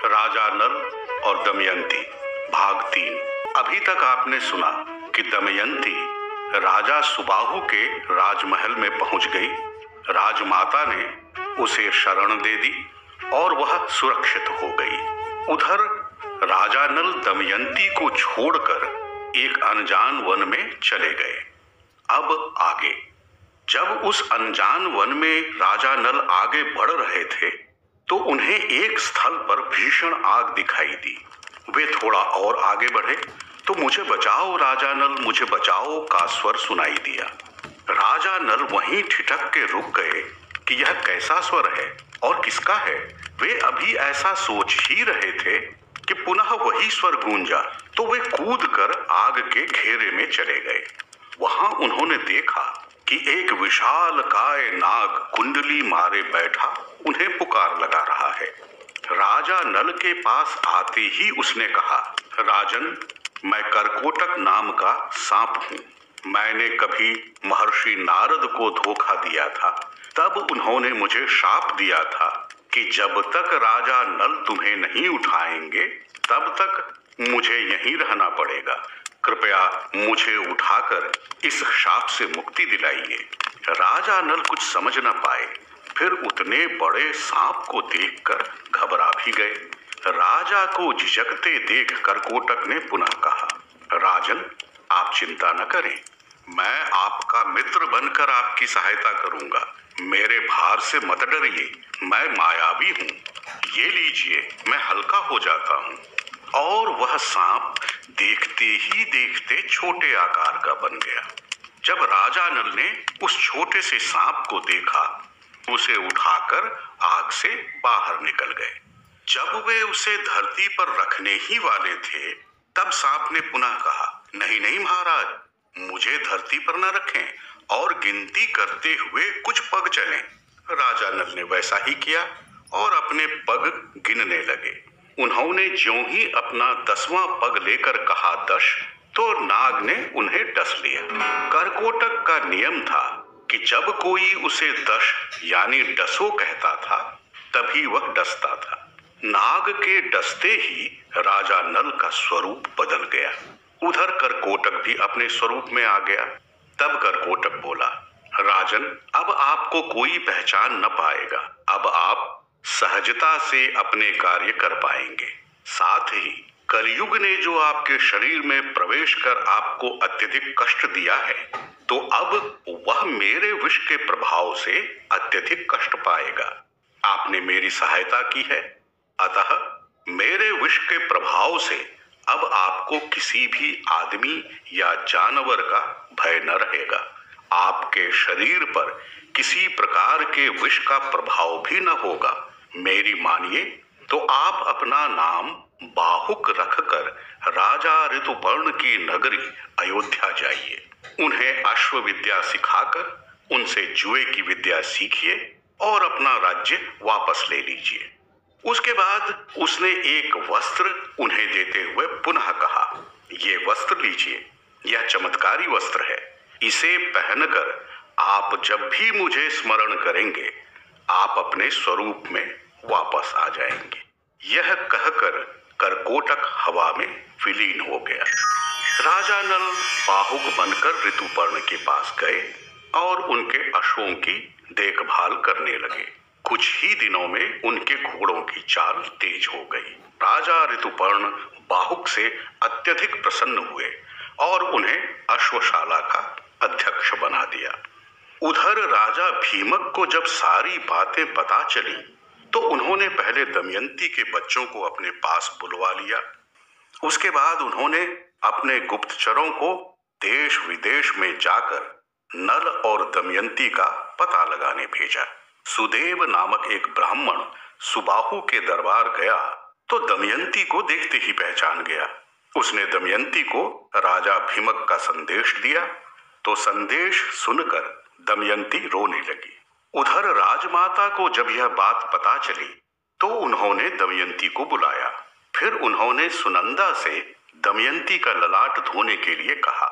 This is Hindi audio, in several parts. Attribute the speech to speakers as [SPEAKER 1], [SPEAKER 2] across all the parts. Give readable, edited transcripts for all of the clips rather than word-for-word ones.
[SPEAKER 1] राजा नल और दमयंती भाग 3। अभी तक आपने सुना कि दमयंती राजा सुबाहु के राजमहल में पहुंच गई। राजमाता ने उसे शरण दे दी और वह सुरक्षित हो गई। उधर राजा नल दमयंती को छोड़कर एक अनजान वन में चले गए। अब आगे। जब उस अनजान वन में राजा नल आगे बढ़ रहे थे तो उन्हें एक स्थल पर भीषण आग दिखाई दी। वे थोड़ा और आगे बढ़े तो मुझे बचाओ राजा नल, मुझे बचाओ का स्वर सुनाई दिया। राजा नल वहीं ठिठक के रुक गए कि यह कैसा स्वर है और किसका है। वे अभी ऐसा सोच ही रहे थे कि पुनः वही स्वर गूंजा तो वे कूदकर आग के घेरे में चले गए। वहां उन्होंने देखा कि एक विशाल काय नाग कुंडली मारे बैठा उन्हें पुकार लगा रहा है। राजा नल के पास आते ही उसने कहा, राजन, मैं करकोटक नाम का सांप हूँ। मैंने कभी महर्षि नारद को धोखा दिया था। तब उन्होंने मुझे शाप दिया था कि जब तक राजा नल तुम्हें नहीं उठाएंगे तब तक मुझे यहीं रहना पड़ेगा। कृपया मुझे उठाकर इस शाप से मुक्ति दिलाइए। राजा नल कुछ समझ न पाए, फिर उतने बड़े सांप को देखकर घबरा भी गए। राजा को झिझकते देख करकोटक ने पुनः कहा, राजन, आप चिंता न करें, मैं आपका मित्र बनकर आपकी सहायता करूंगा। मेरे भार से मत डरिए, मैं मायावी हूँ। ये लीजिए, मैं हल्का हो जाता हूँ। और वह सांप देखते ही देखते छोटे आकार का बन गया। जब राजा नल ने उस छोटे से सांप को देखा, उसे उठाकर आग से बाहर निकल गए। जब वे उसे धरती पर रखने ही वाले थे, तब सांप ने पुनः कहा, नहीं नहीं महाराज, मुझे धरती पर न रखें और गिनती करते हुए कुछ पग चलें। राजा नल ने वैसा ही किया और अपने पग गिनने लगे। उन्होंने ज्यों ही अपना 10वां पग लेकर कहा 10, तो नाग ने उन्हें डस लिया। करकोटक का नियम था कि जब कोई उसे 10 यानी डसो कहता था तभी वह डसता था। नाग के डसते ही राजा नल का स्वरूप बदल गया। उधर करकोटक भी अपने स्वरूप में आ गया। तब करकोटक बोला, राजन, अब आपको कोई पहचान न पाएगा। अब आप सहजता से अपने कार्य कर पाएंगे। साथ ही कलयुग ने जो आपके शरीर में प्रवेश कर आपको अत्यधिक कष्ट दिया है, तो अब वह मेरे विष के प्रभाव से अत्यधिक कष्ट पाएगा। आपने मेरी सहायता की है, अतः मेरे विष के प्रभाव से अब आपको किसी भी आदमी या जानवर का भय न रहेगा। आपके शरीर पर किसी प्रकार के विष का प्रभाव भी न होगा। मेरी मानिए तो आप अपना नाम बाहुक रखकर राजा ऋतुपर्ण की नगरी अयोध्या जाइए। उन्हें अश्व विद्या सिखाकर उनसे जुए की विद्या सीखिए और अपना राज्य वापस ले लीजिए। उसके बाद उसने एक वस्त्र उन्हें देते हुए पुनः कहा, ये वस्त्र लीजिए, यह चमत्कारी वस्त्र है। इसे पहनकर आप जब भी मुझे स्मरण करेंगे, आप अपने स्वरूप में वापस आ जाएंगे। यह कहकर करकोटक हवा में विलीन हो गया। राजा नल बाहुक बनकर ऋतुपर्ण के पास गए और उनके अश्वों की देखभाल करने लगे। कुछ ही दिनों में उनके घोड़ों की चाल तेज हो गई। राजा ऋतुपर्ण बाहुक से अत्यधिक प्रसन्न हुए और उन्हें अश्वशाला का अध्यक्ष बना दिया। उधर राजा भीमक को जब सारी बातें पता चली तो उन्होंने पहले दमयंती के बच्चों को अपने पास बुलवा लिया। उसके बाद उन्होंने अपने गुप्तचरों को देश विदेश में जाकर नल और दमयंती का पता लगाने भेजा। सुदेव नामक एक ब्राह्मण सुबाहु के दरबार गया तो दमयंती को देखते ही पहचान गया। उसने दमयंती को राजा भीमक का संदेश दिया तो संदेश सुनकर दमयंती रोने लगी। उधर राजमाता को जब यह बात पता चली तो उन्होंने दमयंती को बुलाया। फिर उन्होंने सुनंदा से दमयंती का ललाट धोने के लिए कहा।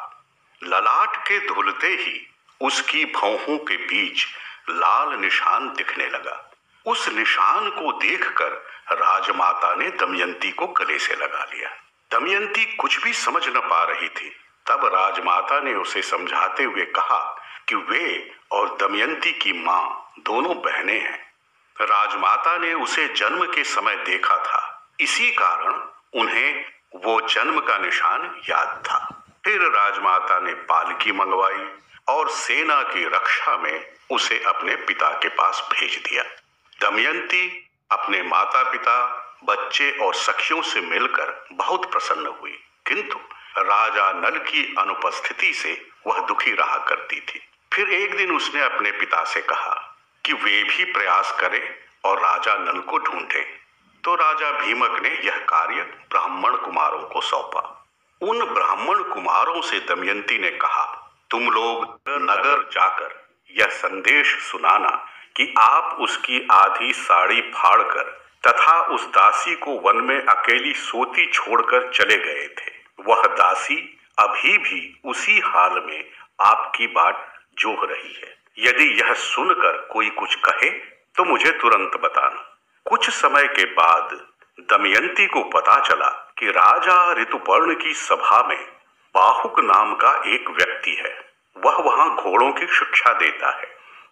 [SPEAKER 1] ललाट के धुलते ही उसकी भौहों के बीच लाल निशान दिखने लगा। उस निशान को देखकर राजमाता ने दमयंती को गले से लगा लिया। दमयंती कुछ भी समझ न पा रही थी। तब राजमाता ने उसे समझाते हुए कहा कि वे और दमयंती की मां दोनों बहनें हैं। राजमाता ने उसे जन्म के समय देखा था, इसी कारण उन्हें वो जन्म का निशान याद था। फिर राजमाता ने पालकी मंगवाई और सेना की रक्षा में उसे अपने पिता के पास भेज दिया। दमयंती अपने माता पिता, बच्चे और सखियों से मिलकर बहुत प्रसन्न हुई, किंतु राजा नल की अनुपस्थिति से वह दुखी रहा करती थी। फिर एक दिन उसने अपने पिता से कहा कि वे भी प्रयास करें और राजा नल को ढूंढें। तो राजा भीमक ने यह कार्य ब्राह्मण कुमारों को सौंपा। उन ब्राह्मण कुमारों से दमयंती ने कहा, तुम लोग नगर जाकर यह संदेश सुनाना कि आप उसकी आधी साड़ी फाड़कर तथा उस दासी को वन में अकेली सोती छोड़कर चले गए थे। वह दासी अभी भी उसी हाल में आपकी बाट जोह रही है। यदि यह सुनकर कोई कुछ कहे तो मुझे तुरंत बताना। कुछ समय के बाद दमयंती को पता चला कि राजा ऋतुपर्ण की सभा में बाहुक नाम का एक व्यक्ति है। वह वहां घोड़ों की शिक्षा देता है,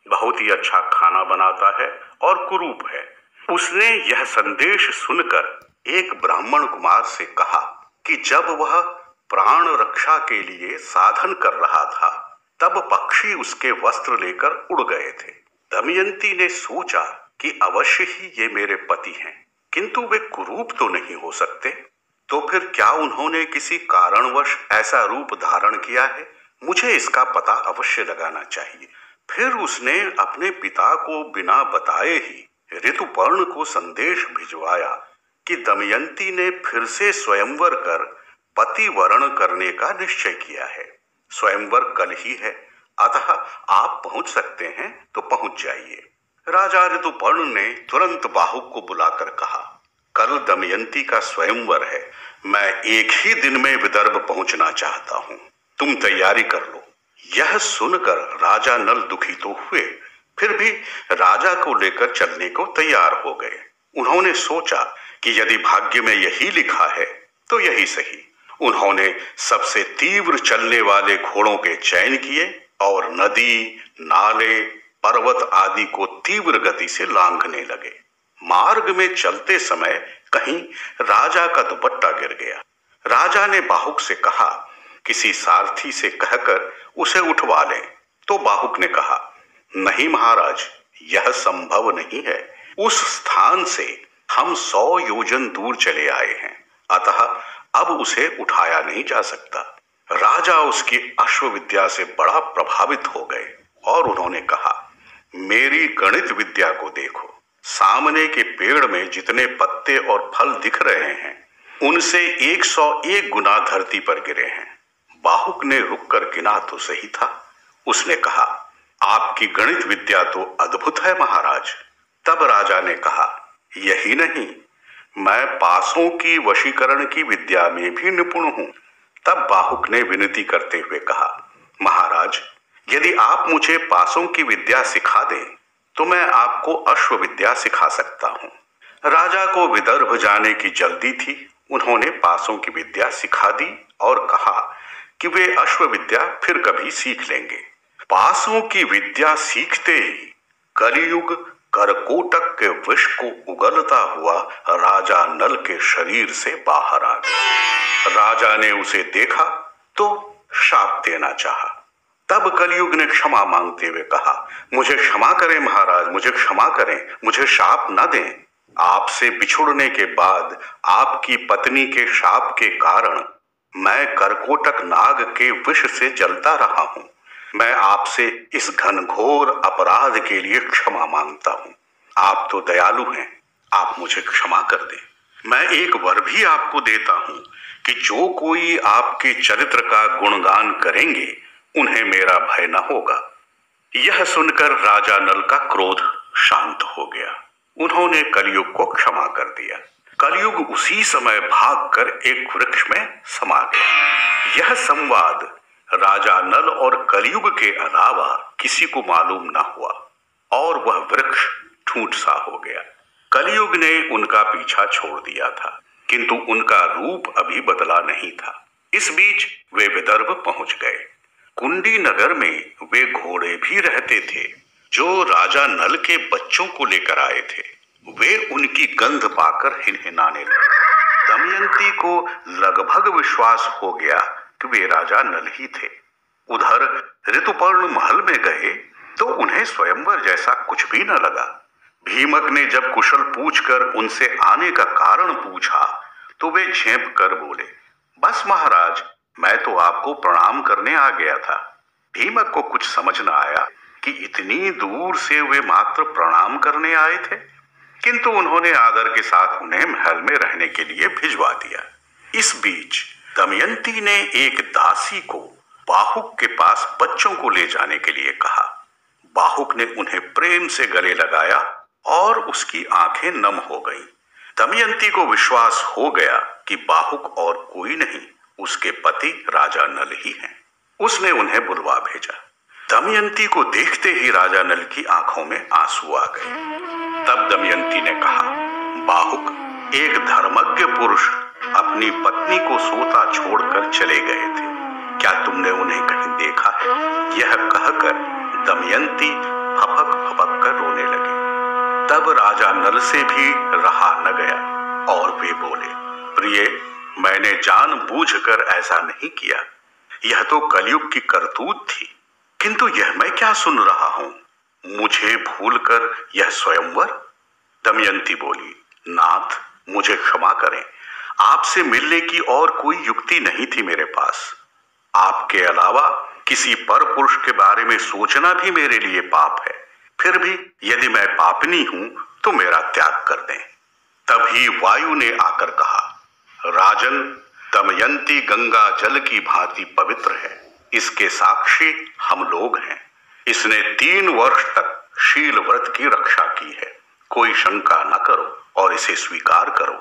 [SPEAKER 1] बहुत ही अच्छा खाना बनाता है और कुरूप है। उसने यह संदेश सुनकर एक ब्राह्मण कुमार से कहा कि जब वह प्राण रक्षा के लिए साधन कर रहा था तब पक्षी उसके वस्त्र लेकर उड़ गए थे। दमयंती ने सोचा कि अवश्य ही ये मेरे पति हैं, किंतु वे कुरूप तो नहीं हो सकते। तो फिर क्या उन्होंने किसी कारणवश ऐसा रूप धारण किया है? मुझे इसका पता अवश्य लगाना चाहिए। फिर उसने अपने पिता को बिना बताए ही ऋतुपर्ण को संदेश भिजवाया कि दमयंती ने फिर से स्वयंवर कर पति वरण करने का निश्चय किया है। स्वयंवर कल ही है, अतः आप पहुंच सकते हैं तो पहुंच जाइए। राजा ऋतुपर्ण ने तुरंत बाहुक को बुलाकर कहा, कल दमयंती का स्वयंवर है, मैं एक ही दिन में विदर्भ पहुंचना चाहता हूं, तुम तैयारी कर लो। यह सुनकर राजा नल दुखी तो हुए, फिर भी राजा को लेकर चलने को तैयार हो गए। उन्होंने सोचा कि यदि भाग्य में यही लिखा है तो यही सही। उन्होंने सबसे तीव्र चलने वाले घोड़ों के चयन किए और नदी, नाले, पर्वत आदि को तीव्र गति से लांघने लगे। मार्ग में चलते समय कहीं राजा का दुपट्टा गिर गया। राजा ने बाहुक से कहा, किसी सारथी से कहकर उसे उठवा लें। तो बाहुक ने कहा, नहीं महाराज, यह संभव नहीं है। उस स्थान से हम 100 योजन दूर चले आए हैं, अतः अब उसे उठाया नहीं जा सकता। राजा उसकी अश्व विद्या से बड़ा प्रभावित हो गए और उन्होंने कहा, मेरी गणित विद्या को देखो। सामने के पेड़ में जितने पत्ते और फल दिख रहे हैं उनसे 101 गुना धरती पर गिरे हैं। बाहुक ने रुककर गिना तो सही था। उसने कहा, आपकी गणित विद्या तो अद्भुत है महाराज। तब राजा ने कहा, यही नहीं, मैं पासों की वशीकरण की विद्या में भी निपुण हूं। तब बाहुक ने विनती करते हुए कहा, महाराज, यदि आप मुझे पासों की विद्या सिखा दें तो मैं आपको अश्व विद्या सिखा सकता हूं। राजा को विदर्भ जाने की जल्दी थी। उन्होंने पासों की विद्या सिखा दी और कहा कि वे अश्व विद्या फिर कभी सीख लेंगे। पासों की विद्या सीखते ही कलियुग करकोटक के विष को उगलता हुआ राजा नल के शरीर से बाहर आ गया। राजा ने उसे देखा तो शाप देना चाहा। तब कलियुग ने क्षमा मांगते हुए कहा, मुझे क्षमा करें महाराज, मुझे क्षमा करें, मुझे शाप न दें। आपसे बिछुड़ने के बाद आपकी पत्नी के शाप के कारण मैं करकोटक नाग के विष से जलता रहा हूं। मैं आपसे इस घनघोर अपराध के लिए क्षमा मांगता हूं। आप तो दयालु हैं, आप मुझे क्षमा कर दें। मैं एक वर भी आपको देता हूं कि जो कोई आपके चरित्र का गुणगान करेंगे उन्हें मेरा भय न होगा। यह सुनकर राजा नल का क्रोध शांत हो गया। उन्होंने कलियुग को क्षमा कर दिया। कलियुग उसी समय भागकर एक वृक्ष में समा गया। यह संवाद राजा नल और कलियुग के अलावा किसी को मालूम न हुआ और वह वृक्ष ठूंठ सा हो गया। कलयुग ने उनका पीछा छोड़ दिया था, किंतु उनका रूप अभी बदला नहीं था। इस बीच वे विदर्भ पहुंच गए। कुंडी नगर में वे घोड़े भी रहते थे जो राजा नल के बच्चों को लेकर आए थे। वे उनकी गंध पाकर हिनहिनाने लगे। दमयंती को लगभग विश्वास हो गया कि वे राजा नल ही थे। उधर ऋतुपर्ण महल में गए तो उन्हें स्वयंवर जैसा कुछ भी न लगा। भीमक ने जब कुशल पूछकर उनसे आने का कारण पूछा तो वे झेंप कर बोले, बस महाराज, मैं तो आपको प्रणाम करने आ गया था। भीमक को कुछ समझ न आया कि इतनी दूर से वे मात्र प्रणाम करने आए थे, किंतु उन्होंने आदर के साथ उन्हें महल में रहने के लिए भिजवा दिया। इस बीच दमयंती ने एक दासी को बाहुक के पास बच्चों को ले जाने के लिए कहा। बाहुक ने उन्हें प्रेम से गले लगाया और उसकी आंखें नम हो गईं। दमयंती को विश्वास हो गया कि बाहुक और कोई नहीं, उसके पति राजा नल ही हैं। उसने उन्हें बुलवा भेजा। दमयंती को देखते ही राजा नल की आंखों में आंसू आ गए। तब दमयंती ने कहा, बाहुक, एक धर्मज्ञ पुरुष अपनी पत्नी को सोता छोड़कर चले गए थे, क्या तुमने उन्हें कहीं देखा है? यह कहकर दमयंती फपक फपक कर रोने लगी। तब राजा नल से भी रहा न गया और वे बोले, प्रिय, मैंने जानबूझकर ऐसा नहीं किया। यह तो कलयुग की करतूत थी, किंतु यह मैं क्या सुन रहा हूं? मुझे भूलकर यह स्वयंवर? दमयंती बोली, नाथ, मुझे क्षमा करें, आपसे मिलने की और कोई युक्ति नहीं थी मेरे पास। आपके अलावा किसी पर पुरुष के बारे में सोचना भी मेरे लिए पाप है। फिर भी यदि मैं पापनी हूं तो मेरा त्याग कर दें। तभी वायु ने आकर कहा, राजन, दमयंती गंगा जल की भांति पवित्र है, इसके साक्षी हम लोग हैं। इसने 3 वर्ष तक शील व्रत की रक्षा की है, कोई शंका न करो और इसे स्वीकार करो।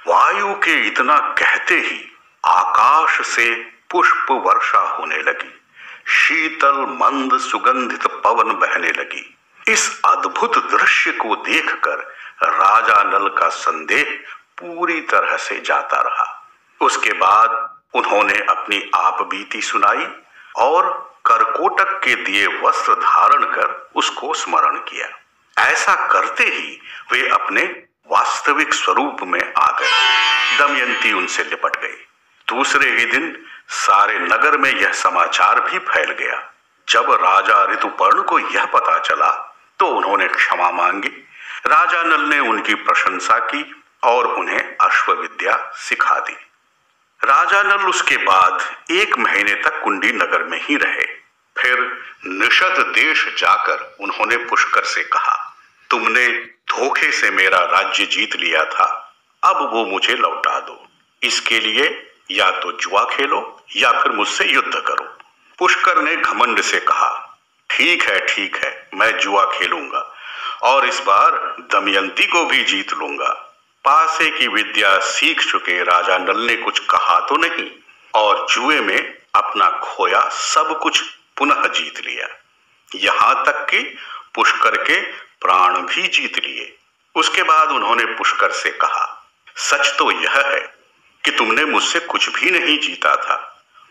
[SPEAKER 1] वायु के इतना कहते ही आकाश से पुष्प वर्षा होने लगी, शीतल मंद सुगंधित पवन बहने लगी। इस अद्भुत दृश्य को देखकर राजा नल का संदेह पूरी तरह से जाता रहा। उसके बाद उन्होंने अपनी आप बीती सुनाई और करकोटक के दिए वस्त्र धारण कर उसको स्मरण किया। ऐसा करते ही वे अपने वास्तविक स्वरूप में आ गए। दमयंती उनसे लिपट गई। दूसरे ही दिन सारे नगर में यह समाचार भी फैल गया। जब राजा ऋतुपर्ण को यह पता चला तो उन्होंने क्षमा मांगी। राजा नल ने उनकी प्रशंसा की और उन्हें अश्वविद्या सिखा दी। राजा नल उसके बाद 1 महीने तक कुंडी नगर में ही रहे। फिर निषद देश जाकर उन्होंने पुष्कर से कहा, तुमने धोखे से मेरा राज्य जीत लिया था, अब वो मुझे लौटा दो। इसके लिए या तो जुआ खेलो या फिर मुझसे युद्ध करो। पुष्कर ने घमंड से कहा, ठीक है, मैं जुआ खेलूंगा और इस बार दमयंती को भी जीत लूंगा। पासे की विद्या सीख चुके राजा नल ने कुछ कहा तो नहीं और जुए में अपना खोया सब कुछ पुनः जीत लिया, यहां तक कि पुष्कर के प्राण भी जीत लिए। उसके बाद उन्होंने पुष्कर से कहा, सच तो यह है कि तुमने मुझसे कुछ भी नहीं जीता था,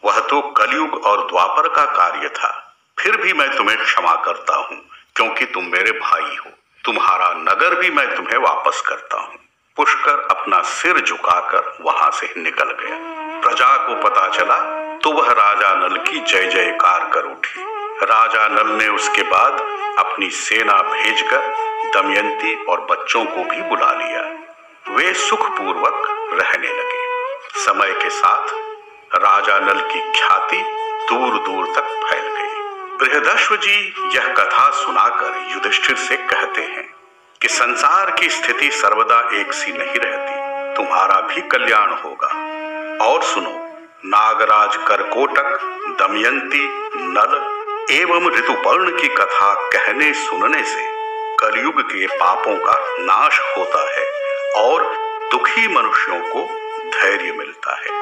[SPEAKER 1] वह तो कलयुग और द्वापर का कार्य था। फिर भी मैं तुम्हें क्षमा करता हूं क्योंकि तुम मेरे भाई हो। तुम्हारा नगर भी मैं तुम्हें वापस करता हूं। पुष्कर अपना सिर झुकाकर वहां से निकल गया। प्रजा को पता चला तो वह राजा नल की जय जयकार कर उठी। राजा नल ने उसके बाद अपनी सेना भेजकर दमयंती और बच्चों को भी बुला लिया। वे सुखपूर्वक रहने लगे। समय के साथ राजा नल की ख्याति दूर दूर तक फैल गई। बृहदश्व जी यह कथा सुनाकर युधिष्ठिर से कहते हैं कि संसार की स्थिति सर्वदा एक सी नहीं रहती, तुम्हारा भी कल्याण होगा। और सुनो, नागराज करकोटक, दमयंती, नल एवं ऋतुपर्ण की कथा कहने सुनने से कलयुग के पापों का नाश होता है और दुखी मनुष्यों को धैर्य मिलता है।